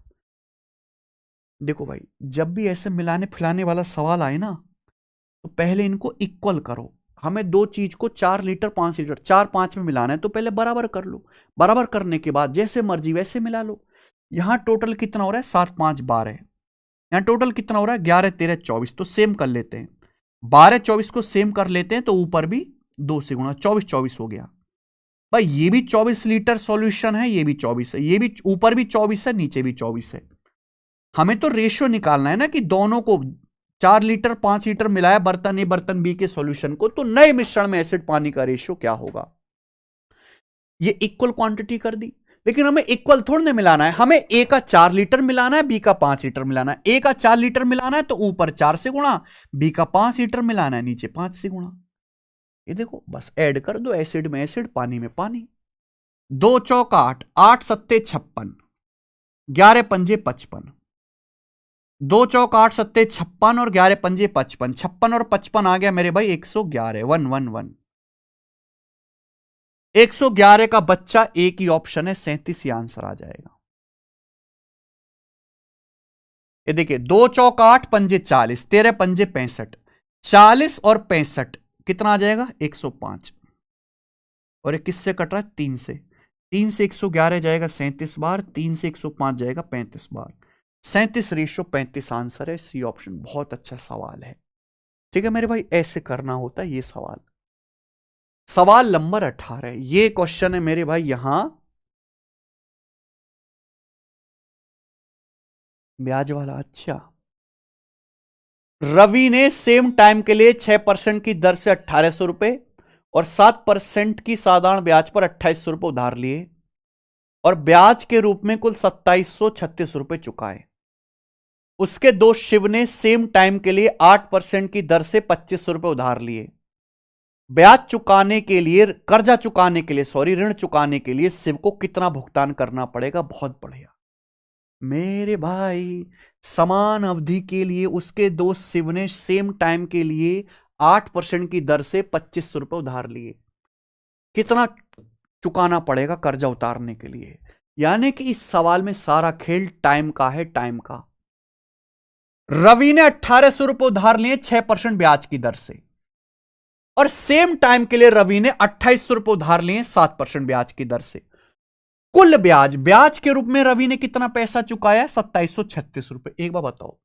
देखो भाई, जब भी ऐसे मिलाने फुलाने वाला सवाल आए ना, तो पहले इनको इक्वल करो। हमें दो चीज को 4 लीटर 5 लीटर 4 5 में मिलाना है, तो पहले बराबर कर लो। बराबर करने के बाद जैसे मर्जी वैसे मिला लो। यहां टोटल कितना हो रहा है? 7 5 12। यहां टोटल कितना हो रहा है? 11 13 24। तो सेम कर लेते हैं, 12 24 को सेम कर लेते हैं, तो ऊपर भी 2 से गुणा, 24 24 हो गया। भाई ये भी 24 लीटर सॉल्यूशन है, ये भी 24 है, ये भी ऊपर भी 24 है, नीचे भी 24 है। हमें तो रेशियो निकालना है ना, कि दोनों को 4 लीटर 5 लीटर मिलाया बर्तन ए बर्तन बी के सॉल्यूशन को, तो नए मिश्रण में एसिड पानी का रेशियो क्या होगा? ये इक्वल क्वांटिटी कर दी, लेकिन हमें इक्वल थोड़ी ना मिलाना है, हमें ए का 4 लीटर मिलाना है, बी का 5 लीटर मिलाना है। ए का 4 लीटर मिलाना है तो ऊपर 4 से गुणा, बी का 5 लीटर मिलाना है, नीचे 5 से गुणा। ये देखो, बस ऐड कर दो, एसिड में एसिड, पानी में पानी। 2 चौक 8, 8 सत्ते 56, 11 पंजे 55। 2 चौक 8 सत्ते 56 और 11 पंजे 55, 56 और 55 आ गया मेरे भाई 111, 111। 111 का बच्चा एक ही ऑप्शन है, 37 आंसर आ जाएगा। ये देखिए, 2 चौक 8 पंजे 40, 13 पंजे 65, 40 और 65 कितना आ जाएगा? 105। और ये किससे कट रहा है? 3 से। 3 से 111 जाएगा 37 बार, 3 से 105 जाएगा 35 बार। 37:35 आंसर है, सी ऑप्शन। बहुत अच्छा सवाल है। ठीक है मेरे भाई, ऐसे करना होता है ये सवाल। सवाल नंबर 18, ये क्वेश्चन है मेरे भाई, यहां ब्याज वाला। अच्छा, रवि ने सेम टाइम के लिए 6% की दर से 1800 रुपए और 7% की साधारण ब्याज पर 2800 रुपए उधार लिए और ब्याज के रूप में कुल 2736 रुपए चुकाए। उसके दोस्त शिव ने सेम टाइम के लिए 8% की दर से 2500 रुपए उधार लिए। ब्याज चुकाने के लिए, कर्जा चुकाने के लिए, सॉरी, ऋण चुकाने के लिए शिव को कितना भुगतान करना पड़ेगा? बहुत बढ़िया मेरे भाई, समान अवधि के लिए उसके दोस्त शिव ने सेम टाइम के लिए 8% की दर से 2500 रुपए उधार लिए। कितना चुकाना पड़ेगा कर्जा उतारने के लिए? यानी कि इस सवाल में सारा खेल टाइम का है, टाइम का। रवि ने 1800 रुपए उधार लिए 6% ब्याज की दर से, और सेम टाइम के लिए रवि ने 2800 रुपए उधार लिए 7% ब्याज की दर से। कुल ब्याज, ब्याज के रूप में रवि ने कितना पैसा चुकाया? 2736 रुपए। एक बार बताओ,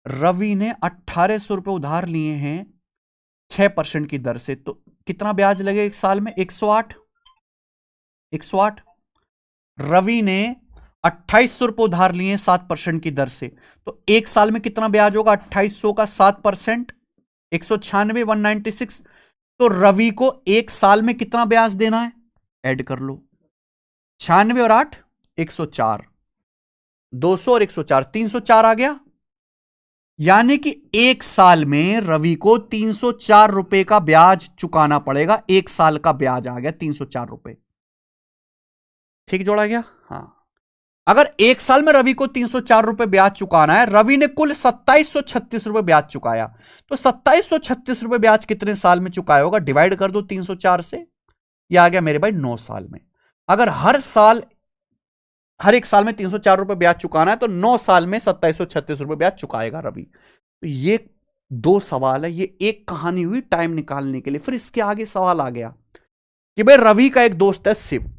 रवि ने 1800 रुपए उधार लिए हैं 6% की दर से, तो कितना ब्याज लगे एक साल में? 108। 108। रवि ने 2800 रुपए उधार लिए 7% की दर से, तो एक साल में कितना ब्याज होगा? 2800 का 7%, 196, 196। तो रवि को एक साल में कितना ब्याज देना है? ऐड कर लो, 96 और 8 104, 200 और 104 304 आ गया। यानी कि एक साल में रवि को 304 रुपए का ब्याज चुकाना पड़ेगा। एक साल का ब्याज आ गया 304 रुपए। ठीक जोड़ा गया? हाँ। अगर एक साल में रवि को 304 रुपए ब्याज चुकाना है, रवि ने कुल 2736 रुपए ब्याज चुकाया, तो 2736 रुपए ब्याज कितने साल में चुकाया होगा? डिवाइड कर दो 304 से, यह आ गया मेरे भाई 9 साल में। अगर हर एक साल में 304 रुपए ब्याज चुकाना है, तो 9 साल में 2736 रुपए ब्याज चुकाएगा रवि। तो ये 2 सवाल है, ये एक कहानी हुई टाइम निकालने के लिए। फिर इसके आगे सवाल आ गया कि भाई रवि का एक दोस्त है शिव,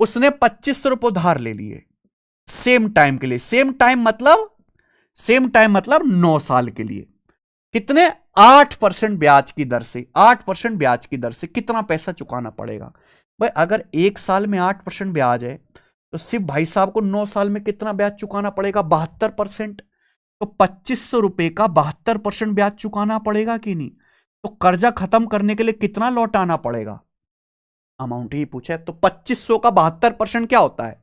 उसने 2500 रुपए उधार ले लिए सेम टाइम के लिए। सेम टाइम मतलब 9 साल के लिए। कितने? 8% ब्याज की दर से। 8% ब्याज की दर से कितना पैसा चुकाना पड़ेगा? भाई अगर एक साल में 8% ब्याज है, तो शिव भाई साहब को 9 साल में कितना ब्याज चुकाना पड़ेगा? 72%। तो 2500 रुपए का 72% ब्याज चुकाना पड़ेगा कि नहीं? तो कर्जा खत्म करने के लिए कितना लौटाना पड़ेगा? अमाउंट ही पूछा है, तो 2500 का 72% क्या होता है?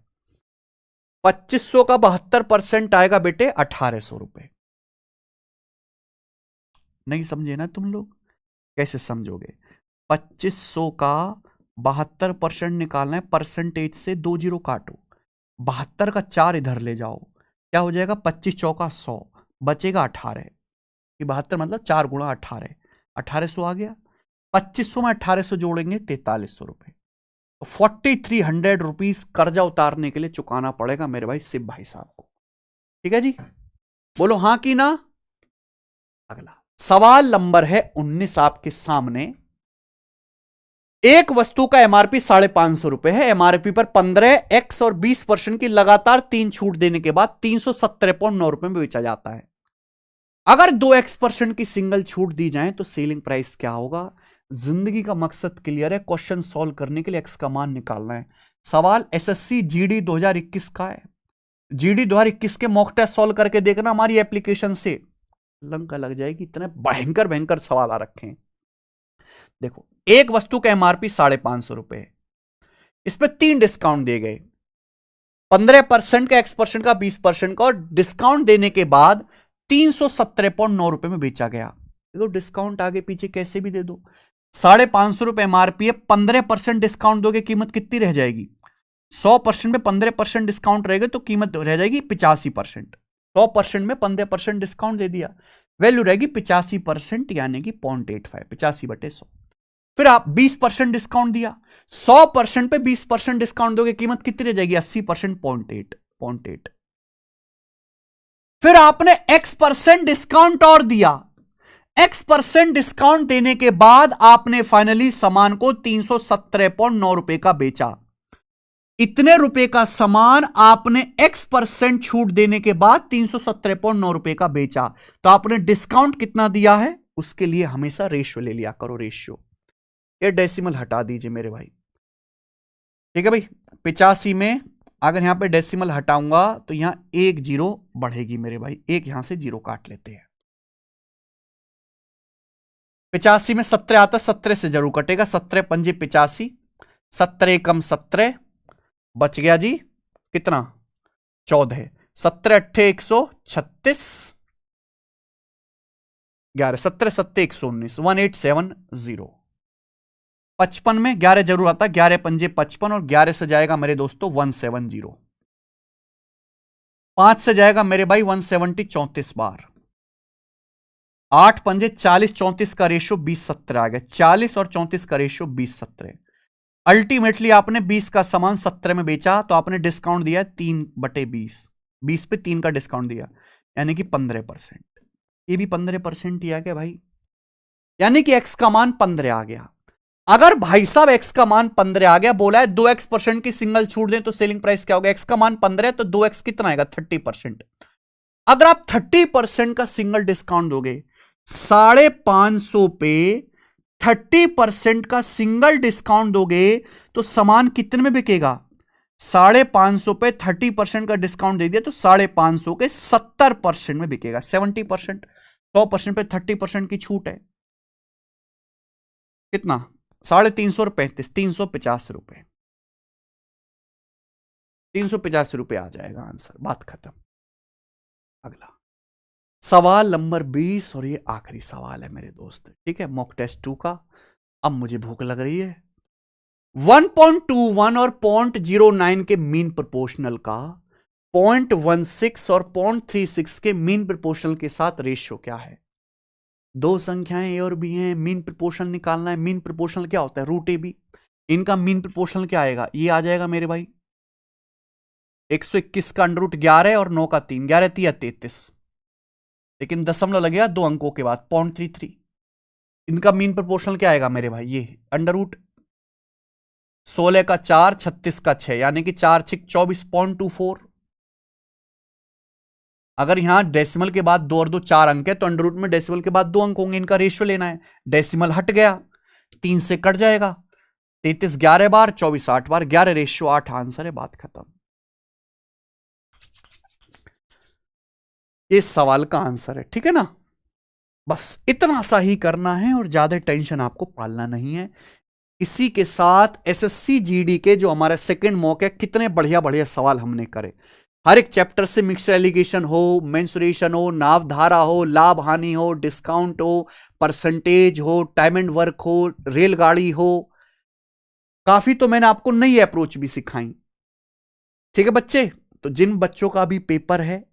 2500 का 72% आएगा बेटे 1800 रुपए। नहीं समझे ना तुम लोग? कैसे समझोगे? 2500 का 72% निकालना है, परसेंटेज से 2 जीरो काटो, 72 का 4 इधर ले जाओ, क्या हो जाएगा? 25 चौका 100, बचेगा 18। ये 72 मतलब 4 गुणा 18, 1800 आ गया। 2500 में 1800 जोड़ेंगे 4300 रुपए। 4300 रुपीज कर्जा उतारने के लिए चुकाना पड़ेगा मेरे भाई शिव भाई साहब को। ठीक है जी, बोलो हां की ना। अगला सवाल नंबर है 19 आपके सामने। एक वस्तु का एमआरपी 550 रुपए है। एमआरपी पर 15x और 20% की लगातार 3 छूट देने के बाद 317.9 रुपए में बेचा जाता है। अगर 2x% की सिंगल छूट दी जाए तो सेलिंग प्राइस क्या होगा? जिंदगी का मकसद क्लियर है, क्वेश्चन सॉल्व करने के लिए एक्स का मान निकालना है। सवाल एसएससी जीडी 2021 का है। जीडी 2021 के मॉक टेस्ट सॉल्व करके देखना, हमारी एप्लीकेशन से लंका लग जाएगी, इतने भयंकर भयंकर सवाल आ रखे हैं। देखो, एक वस्तु का एमआरपी 550 रुपए है, इसमें 3 डिस्काउंट दिए गए, 15% का, x% का, 20% का, और डिस्काउंट देने के बाद 317.9 रुपए में बेचा गया। देखो डिस्काउंट आगे पीछे कैसे भी दे दो, 550 रुपए एमआरपी है, 15% डिस्काउंट दोगे, कीमत कितनी रह जाएगी? 100% में 15% डिस्काउंट रहेगा तो कीमत रह जाएगी 85%। 100% में 15% डिस्काउंट दे दिया, वैल्यू रहेगी 85%, यानी कि 0.85, 85/100। फिर आप 20% डिस्काउंट दिया, 100% पे 20% डिस्काउंट दोगे, कीमत कितनी रह जाएगी? 80%, 0.8। फिर आपने x% डिस्काउंट और दिया, x% डिस्काउंट देने के बाद आपने फाइनली सामान को 317.9 रुपए का बेचा। इतने रुपए का सामान आपने x% छूट देने के बाद 317.9 रुपए का बेचा, तो आपने डिस्काउंट कितना दिया है उसके लिए हमेशा रेशियो ले लिया करो, रेशियो। ये डेसिमल हटा दीजिए मेरे भाई, ठीक है भाई। 85 में अगर यहां पे डेसिमल हटाऊंगा तो यहां 1 जीरो बढ़ेगी मेरे भाई, एक यहां से जीरो काट लेते हैं। 85 में 17 आता, 17 से जरूर कटेगा, 17 पंजे 85, 17 एकम 17, बच गया जी कितना? 14, 17 अट्ठे 136, 11, 17 सत्ते 119, 1870। 55 में 11 जरूर आता, 11 पंजे 55, और 11 से जाएगा मेरे दोस्तों 170, 5 से जाएगा मेरे भाई 170 34 बार, 8 पंजे 40, 34 का रेशियो 20-17 आ गया, 40 और 34 का रेशियो 20-17। अल्टीमेटली आपने 20 का सामान 17 में बेचा, तो आपने डिस्काउंट दिया 3/20, 20 पे 3 का डिस्काउंट दिया, यानी कि 15%। ये भी 15% ही आ गया भाई, यानी कि x का मान 15 आ गया। अगर भाई साहब x का मान 15 आ गया, बोला है 2x% की सिंगल छूट दें तो सेलिंग प्राइस क्या होगा? x का मान 15 है तो 2x कितना आएगा? 30%। अगर आप 30% का सिंगल डिस्काउंट दोगे, 550 पे 30% का सिंगल डिस्काउंट दोगे तो सामान कितने में बिकेगा? 550 पे 30% का डिस्काउंट दे दिया तो 550 के 70% में बिकेगा, 70%। 100% पे 30% की छूट है, कितना? 350 और 35, 350 रुपए, 350 रुपए आ जाएगा आंसर, बात खत्म। अगला सवाल नंबर 20, और ये आखिरी सवाल है मेरे दोस्त, ठीक है, मॉक टेस्ट 2 का। अब मुझे भूख लग रही है। 1.21 और 0.09 के मीन प्रोपोर्शनल का 0.16 और 0.36 के मीन प्रोपोर्शनल के साथ रेशियो क्या है? दो संख्याएं ए और बी हैं, मीन प्रोपोर्शनल निकालना है। मीन प्रोपोर्शनल क्या होता है? Root A B. इनका मीन प्रोपोर्शनल क्या आएगा? ये आ जाएगा मेरे भाई 121 का अंडर रूट 11 और 9 का 3, 11 3 33, लेकिन दशमलव लगेगा 2 अंकों के बाद, 0.33। इनका मीन प्रोपोर्शनल क्या आएगा मेरे भाई? ये अंडर रूट 16 का 4, 36 का 6, यानी कि 4 6 24, 0.24। अगर यहां डेसिमल के बाद 2 और 2 4 अंक है तो अंडर रूट में डेसिमल के बाद 2 अंक होंगे, इनका रेशियो लेना है। डेसिमल हट गया, 3 से कट जाएगा, 33 11 बार, 24 8 बार, 11 रेशियो 8 आंसर है, बात खत्म। ये सवाल का आंसर है, ठीक है ना। बस इतना सा ही करना है और ज्यादा टेंशन आपको पालना नहीं है। इसी के साथ एसएससी जीडी के जो हमारा सेकंड मॉक है, कितने बढ़िया बढ़िया सवाल हमने करे। हर एक चैप्टर से मिक्सर एलिगेशन हो, मेंसुरेशन हो, नावधारा हो, लाभ हानि हो, डिस्काउंट हो, परसेंटेज हो, टाइम एंड वर्क हो, रेलगाड़ी हो, काफी तो मैंने आपको नई अप्रोच भी सिखाई। ठीक है बच्चे, तो जिन बच्चों का भी पेपर है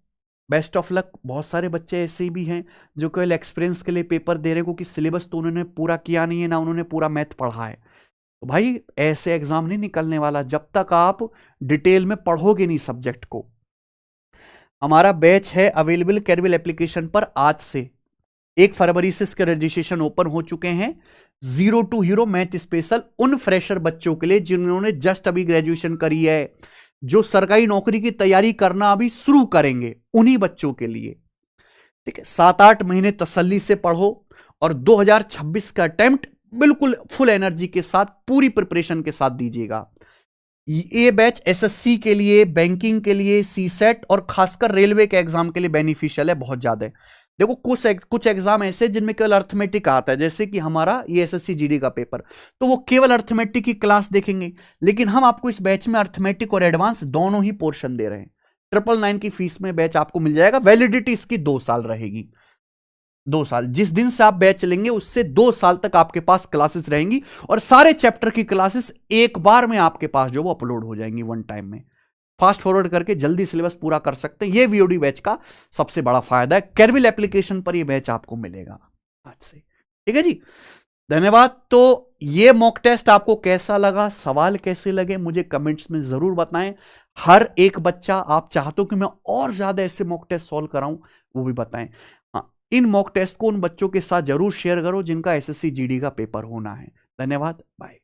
बेस्ट ऑफ लक। बहुत सारे बच्चे ऐसे भी हैं जो केवल एक्सपीरियंस के लिए पेपर दे रहे हैं, क्योंकि सिलेबस तो उन्होंने पूरा किया नहीं है, ना उन्होंने पूरा मैथ पढ़ा है। तो भाई ऐसे एग्जाम नहीं निकलने वाला जब तक आप डिटेल में पढ़ोगे नहीं सब्जेक्ट को। हमारा बैच है अवेलेबल कैरविल एप्लीकेशन पर आज से 1 फरवरी से इसके रजिस्ट्रेशन ओपन हो चुके हैं। 0 to हीरो मैथ स्पेशल उन फ्रेशर बच्चों के लिए जिन्होंने जस्ट अभी ग्रेजुएशन करी है, जो सरकारी नौकरी की तैयारी करना अभी शुरू करेंगे, उन्हीं बच्चों के लिए। ठीक है, 7-8 महीने तसल्ली से पढ़ो और 2026 का अटेम्प्ट बिल्कुल फुल एनर्जी के साथ, पूरी प्रिपरेशन के साथ दीजिएगा। ये बैच एसएससी के लिए, बैंकिंग के लिए, सीसेट और खासकर रेलवे के एग्जाम के लिए बेनिफिशियल है बहुत ज्यादा। देखो कुछ एग्जाम ऐसे जिनमें केवल अर्थमेटिक आता है, जैसे कि हमारा ये एसएससी जीडी का पेपर, तो वो केवल अर्थमेटिक की क्लास देखेंगे। लेकिन हम आपको इस बैच में अर्थमेटिक और एडवांस दोनों ही पोर्शन दे रहे हैं। 999 की फीस में बैच आपको मिल जाएगा। वैलिडिटी इसकी 2 साल रहेगी। 2 साल, जिस दिन से आप बैच चलेंगे उससे 2 साल तक आपके पास क्लासेस रहेंगी और सारे चैप्टर की क्लासेस एक बार में आपके पास जो वो अपलोड हो जाएंगी वन टाइम में। फास्ट फॉरवर्ड करके जल्दी सिलेबस पूरा कर सकते हैं। ये वीओडी बैच का सबसे बड़ा फायदा है। कैरविल एप्लीकेशन पर ये बैच आपको मिलेगा आज से। ठीक है जी, धन्यवाद। तो ये मॉक टेस्ट आपको कैसा लगा, सवाल कैसे लगे, मुझे कमेंट्स में जरूर बताएं। हर एक बच्चा आप चाहते हो कि मैं और ज्यादा ऐसे मॉक टेस्ट सॉल्व कराऊं, वो भी बताएं। हाँ, इन मॉक टेस्ट को उन बच्चों के साथ जरूर शेयर करो जिनका एसएससी जीडी का पेपर होना है। धन्यवाद, बाय।